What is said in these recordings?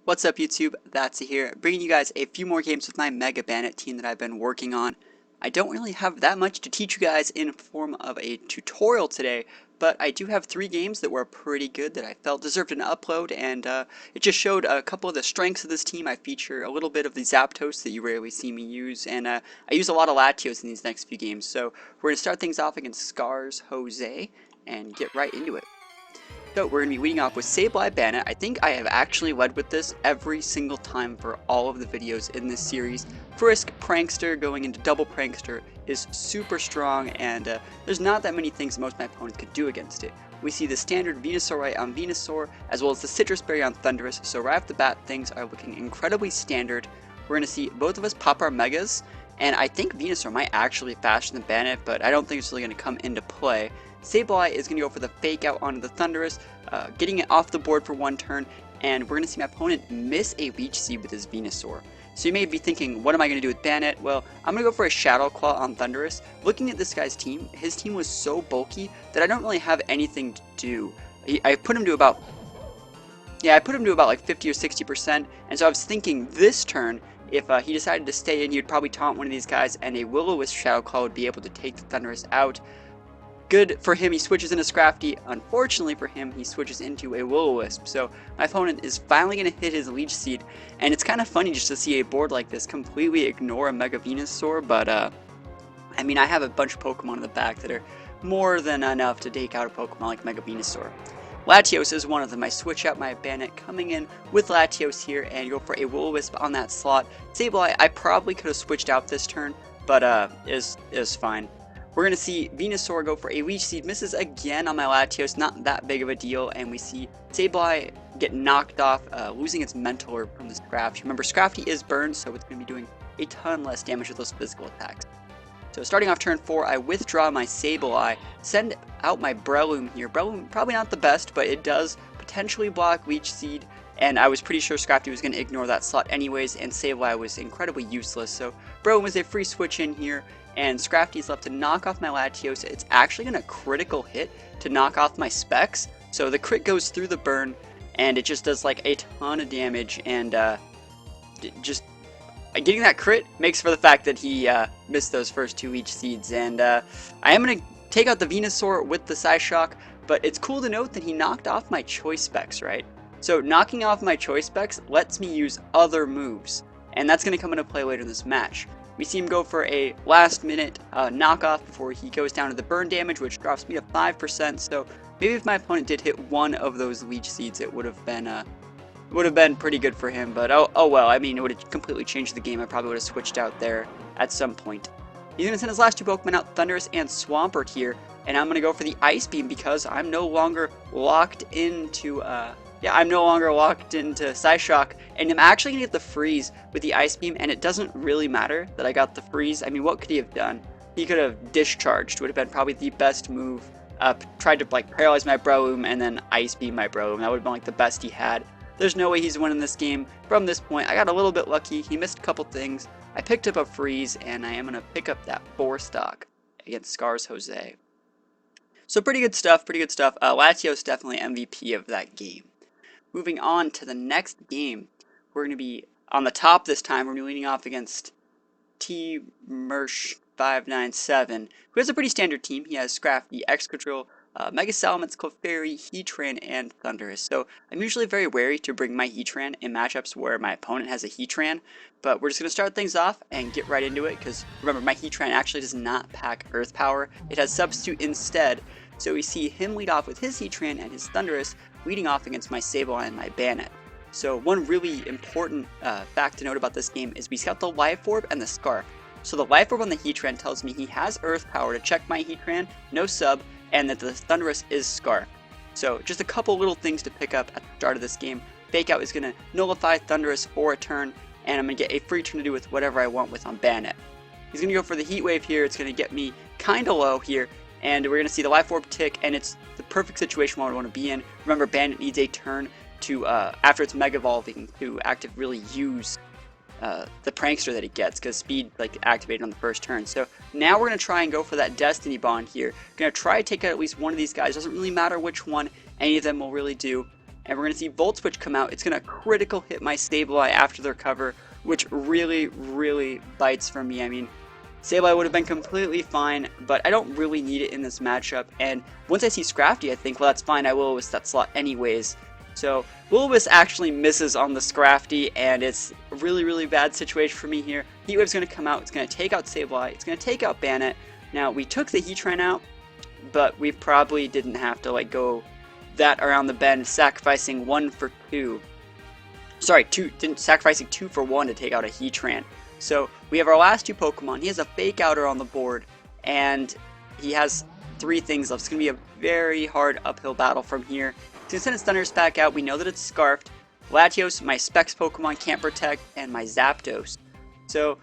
What's up YouTube, That's here, bringing you guys a few more games with my Mega Banette team that I've been working on. I don't really have that much to teach you guys in form of a tutorial today, but I do have 3 games that were pretty good that I felt deserved an upload, and it just showed a couple of the strengths of this team. I feature a little bit of the Zapdos that you rarely see me use, and I use a lot of Latios in these next few games, so we're going to start things off against Scars Jose and get right into it. So we're going to be leading off with Sableye Banette. I think I have actually led with this every single time for all of the videos in this series. Frisk Prankster going into Double Prankster is super strong, and there's not that many things most of my opponents could do against it. We see the standard Venusaur on Venusaur, as well as the Citrus Berry on Thundurus, so right off the bat things are looking incredibly standard. We're going to see both of us pop our Megas, and I think Venusaur might actually be faster than Banette, but I don't think it's really going to come into play. Sableye is going to go for the fake out onto the Thundurus, getting it off the board for one turn, and we're going to see my opponent miss a Leech Seed with his Venusaur. So you may be thinking, what am I going to do with Banette? Well, I'm going to go for a Shadow Claw on Thundurus. Looking at this guy's team, his team was so bulky that I don't really have anything to do. I put him to about like 50 or 60%, and so I was thinking this turn, if he decided to stay in, he'd probably taunt one of these guys, and a Will-O-Wisp Shadow Claw would be able to take the Thundurus out. Good for him, he switches into Scrafty. Unfortunately for him, he switches into a Will-O-Wisp. So my opponent is finally going to hit his Leech Seed, and it's kind of funny just to see a board like this completely ignore a Mega Venusaur, but I mean, I have a bunch of Pokemon in the back that are more than enough to take out a Pokemon like Mega Venusaur. Latios is one of them. I switch out my Banette coming in with Latios here and go for a Will-O-Wisp on that slot. Sableye, I probably could have switched out this turn, but is fine. We're going to see Venusaur go for a Leech Seed, misses again on my Latios, not that big of a deal, and we see Sableye get knocked off, losing its Mental Orb from the Scrafty. Remember, Scrafty is burned, so it's going to be doing a ton less damage with those physical attacks. So starting off turn 4, I withdraw my Sableye, send out my Breloom here. Breloom, probably not the best, but it does potentially block Leech Seed, and I was pretty sure Scrafty was going to ignore that slot anyways, and Sableye was incredibly useless, so Breloom was a free switch in here, and Scrafty's left to knock off my Latios. It's actually going to critical hit to knock off my Specs, so the crit goes through the burn, and it just does like a ton of damage, and just getting that crit makes for the fact that he missed those first 2 Leech Seeds, and I am going to take out the Venusaur with the Psyshock, but it's cool to note that he knocked off my Choice Specs, right? So knocking off my Choice Specs lets me use other moves, and that's going to come into play later in this match. We see him go for a last minute knockoff before he goes down to the burn damage, which drops me to 5%, so maybe if my opponent did hit one of those Leech Seeds, it would have been pretty good for him, but oh well. I mean, it would have completely changed the game. I probably would have switched out there at some point. He's going to send his last 2 Pokemon out, Thundurus and Swampert here, and I'm going to go for the Ice Beam because I'm no longer locked into Psyshock, and I'm actually going to get the Freeze with the Ice Beam, and it doesn't really matter that I got the Freeze. I mean, what could he have done? He could have Discharged, would have been probably the best move. Tried to like paralyze my Breloom and then Ice Beam my Breloom. That would have been like the best he had. There's no way he's winning this game from this point. I got a little bit lucky. He missed a couple things. I picked up a Freeze, and I am going to pick up that 4 stock against Scars Jose. So pretty good stuff, Latios definitely MVP of that game. Moving on to the next game, we're going to be on the top this time. We're going to be leading off against T-Mersh597, who has a pretty standard team. He has Scrafty, Excadrill, Mega Salamence, Clefairy, Heatran, and Thundurus. So I'm usually very wary to bring my Heatran in matchups where my opponent has a Heatran, but we're just going to start things off and get right into it, because remember, my Heatran actually does not pack Earth Power. It has Substitute instead. So we see him lead off with his Heatran and his Thundurus, leading off against my Sableye and my Banette. So one really important fact to note about this game is we got the Life Orb and the Scarf. So the Life Orb on the Heatran tells me he has Earth Power to check my Heatran, no sub, and that the Thundurus is Scarf. So just a couple little things to pick up at the start of this game. Fake Out is going to nullify Thundurus for a turn, and I'm going to get a free turn to do with whatever I want with on Banette. He's going to go for the Heat Wave here. It's going to get me kind of low here, and we're going to see the Life Orb tick, and it's the perfect situation I want to be in. Remember, Banette needs a turn to, after it's Mega Evolving, to really use the Prankster that it gets, because Speed activated on the first turn. So now we're going to try and go for that Destiny Bond here. Going to try to take out at least one of these guys. Doesn't really matter which one, any of them will really do. and we're going to see Volt Switch come out. It's going to critical hit my Sableye after the recover, which really, really bites for me. I mean, Sableye would have been completely fine, but I don't really need it in this matchup. And once I see Scrafty, I think, well, that's fine. I will-o-wisp that slot anyways. So will-o-wisp actually misses on the Scrafty, and it's a really, really bad situation for me here. Heat Wave's going to come out. It's going to take out Sableye. It's going to take out Banette. Now, we took the Heatran out, but we probably didn't have to like go that around the bend, sacrificing 1 for 2. Sorry, sacrificing 2 for 1 to take out a Heatran. So we have our last 2 Pokemon. He has a Fake Outer on the board, and he has 3 things left. It's going to be a very hard uphill battle from here. He's going to send his Thundurus back out. We know that it's Scarfed. Latios, my Specs Pokemon, can't protect, and my Zapdos. So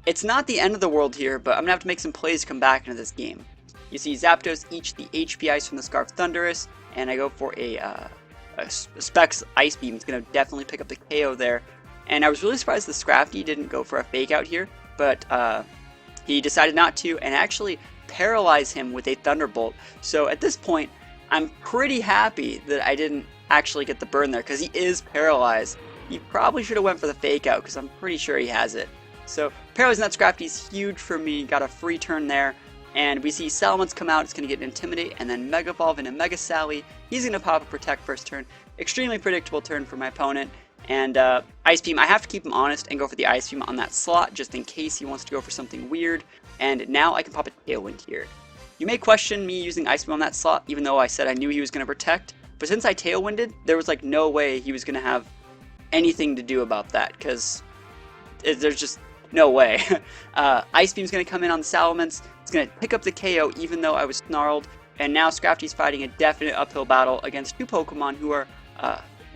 it's not the end of the world here, but I'm going to have to make some plays to come back into this game. You see Zapdos eats the HP Ice from the Scarf Thundurus, and I go for a Specs Ice Beam. It's going to definitely pick up the KO there. And I was really surprised the Scrafty didn't go for a Fake Out here, but he decided not to, and actually paralyze him with a Thunderbolt. So at this point, I'm pretty happy that I didn't actually get the burn there, because he is paralyzed. He probably should have went for the Fake Out, because I'm pretty sure he has it. So paralyzing that Scrafty is huge for me. Got a free turn there. And we see Salamence come out. It's going to get Intimidate, and then Mega Evolve into Mega Sally. He's going to pop a Protect first turn. Extremely predictable turn for my opponent. And Ice Beam, I have to keep him honest and go for the Ice Beam on that slot just in case he wants to go for something weird. And now I can pop a Tailwind here. You may question me using Ice Beam on that slot, even though I said I knew he was going to protect. But since I Tailwinded, there was like no way he was going to have anything to do about that, because there's just no way. Ice Beam's going to come in on the Salamence. It's going to pick up the KO even though I was snarled. And now Scrafty's fighting a definite uphill battle against 2 Pokemon who are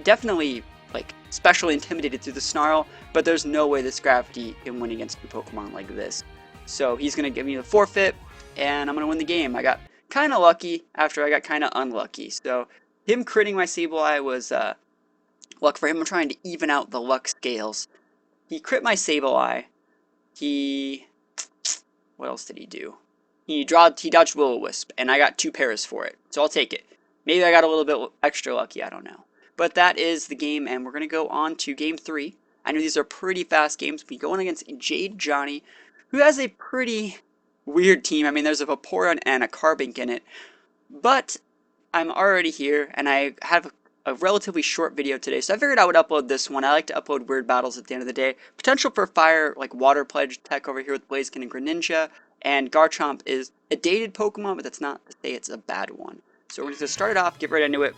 definitely like specially intimidated through the Snarl, but there's no way the Scrafty can win against 2 Pokemon like this. So he's going to give me the forfeit, and I'm going to win the game. I got kind of lucky after I got kind of unlucky. So him critting my Sableye was luck for him. I'm trying to even out the luck scales. He crit my Sableye. What else did he do? He dodged Will-O-Wisp, and I got 2 pairs for it. So I'll take it. Maybe I got a little bit extra lucky, I don't know. But that is the game, and we're going to go on to Game 3. I know these are pretty fast games. We go on against Jade Johnny, who has a pretty weird team. I mean, there's a Vaporeon and a Carbink in it. But I'm already here, and I have a relatively short video today, so I figured I would upload this one. I like to upload weird battles at the end of the day. Potential for fire, like Water Pledge tech over here with Blaziken and Greninja, and Garchomp is a dated Pokemon, but that's not to say it's a bad one. So we're going to start it off, get right into it,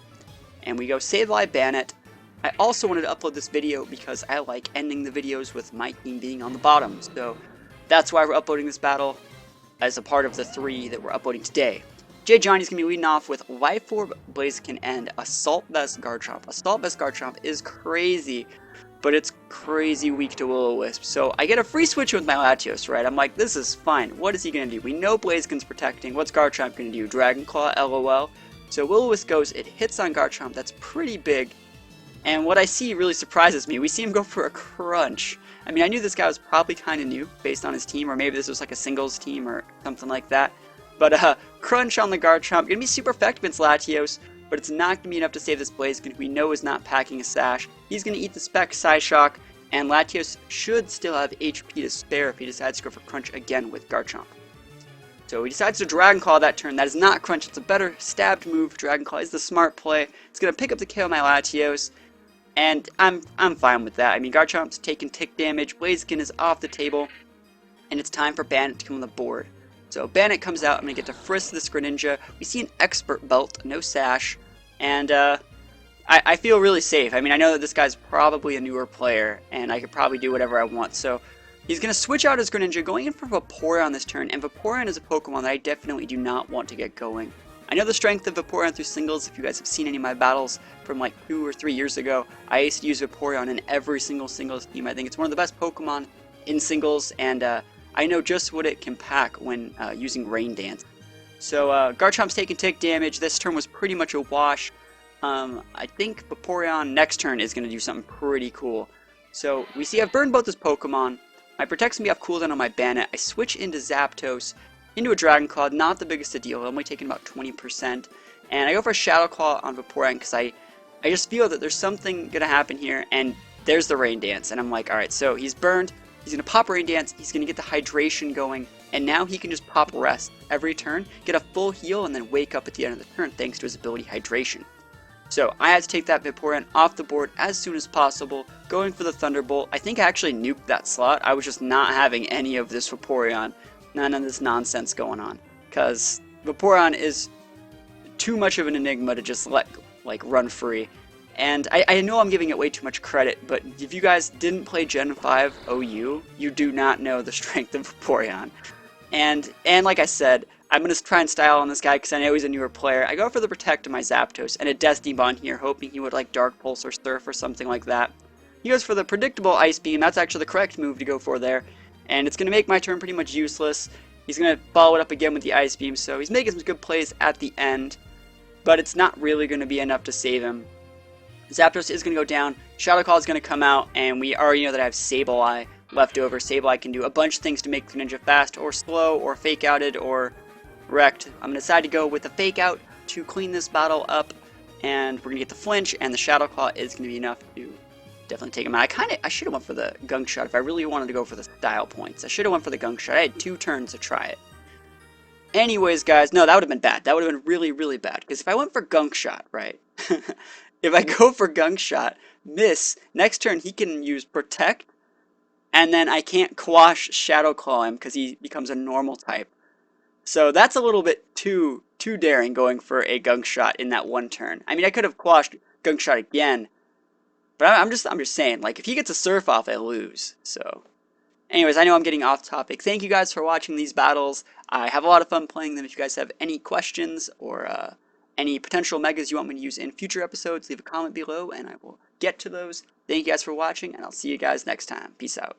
and we go Sableye Banette. I also wanted to upload this video because I like ending the videos with my team being on the bottom, so that's why we're uploading this battle as a part of the 3 that we're uploading today. Jay Johnny's going to be leading off with Life Orb, Blaziken, and Assault Vest Garchomp. Assault Vest Garchomp is crazy, but it's crazy weak to Will-O-Wisp. So I get a free switch with my Latios, right? I'm like, this is fine. What is he going to do? We know Blaziken's protecting. What's Garchomp going to do? Dragon Claw, LOL. So Will-O-Wisp goes, it hits on Garchomp. That's pretty big. And what I see really surprises me. We see him go for a Crunch. I mean, I knew this guy was probably kind of new based on his team, or maybe this was like a singles team or something like that. But Crunch on the Garchomp, gonna be super effective against Latios, but it's not gonna be enough to save this Blaziken, who we know is not packing a Sash. He's gonna eat the Spec Psyshock, and Latios should still have HP to spare if he decides to go for Crunch again with Garchomp. So he decides to Dragon Claw that turn. That is not Crunch, it's a better stabbed move. Dragon Claw is the smart play. It's gonna pick up the KO on my Latios, and I'm fine with that. I mean, Garchomp's taking tick damage, Blaziken is off the table, and it's time for Banette to come on the board. So Banette comes out, I'm going to get to frisk this Greninja. We see an Expert Belt, no Sash, and I feel really safe. I mean, I know that this guy's probably a newer player, and I could probably do whatever I want. So he's going to switch out his Greninja, going in for Vaporeon this turn, and Vaporeon is a Pokemon that I definitely do not want to get going. I know the strength of Vaporeon through singles. If you guys have seen any of my battles from like 2 or 3 years ago, I used to use Vaporeon in every single singles team. I think it's one of the best Pokemon in singles, and I know just what it can pack when using Rain Dance. So Garchomp's taking tick damage. This turn was pretty much a wash. I think Vaporeon next turn is going to do something pretty cool. So we see I've burned both his Pokemon. My Protect's going to be off cooldown on my Banette. I switch into Zapdos, into a Dragon Claw, not the biggest of deal, only taking about 20%. And I go for a Shadow Claw on Vaporeon because I I just feel that there's something gonna happen here, and there's the Rain Dance, and I'm like, alright, so he's burned, he's gonna pop Rain Dance, he's gonna get the hydration going, and now he can just pop Rest every turn, get a full heal, and then wake up at the end of the turn thanks to his ability Hydration. So I had to take that Vaporeon off the board as soon as possible, going for the Thunderbolt. I think I actually nuked that slot. I was just not having any of this Vaporeon, none of this nonsense going on, because Vaporeon is too much of an enigma to just let run free. And I know I'm giving it way too much credit, but if you guys didn't play Gen 5 OU, you do not know the strength of Vaporeon. And like I said, I'm going to try and style on this guy because I know he's a newer player. I go for the Protect of my Zapdos and a Destiny Bond here, hoping he would like Dark Pulse or Surf or something like that. He goes for the predictable Ice Beam. That's actually the correct move to go for there. And it's going to make my turn pretty much useless. He's going to follow it up again with the Ice Beam, so he's making some good plays at the end. But it's not really going to be enough to save him. Zapdos is going to go down, Shadow Claw is going to come out, and we already know that I have Sableye left over. Sableye can do a bunch of things to make Greninja fast, or slow, or fake outed, or wrecked. I'm going to decide to go with a fake out to clean this battle up, and we're going to get the flinch, and the Shadow Claw is going to be enough to definitely take him out. I should have went for the Gunk Shot if I really wanted to go for the style points. I should have went for the Gunk Shot. I had 2 turns to try it. Anyways, guys, no, that would have been bad. That would have been really, really bad, because if I went for Gunk Shot, right, if I go for Gunk Shot, miss, next turn he can use Protect, and then I can't Quash Shadow Claw him because he becomes a normal type. So that's a little bit too daring going for a Gunk Shot in that one turn. I mean, I could have quashed Gunk Shot again, but I'm just saying, like, if he gets a Surf off, I lose. So, anyways, I know I'm getting off topic. Thank you guys for watching these battles. I have a lot of fun playing them. If you guys have any questions or any potential megas you want me to use in future episodes, leave a comment below and I will get to those. Thank you guys for watching, and I'll see you guys next time. Peace out.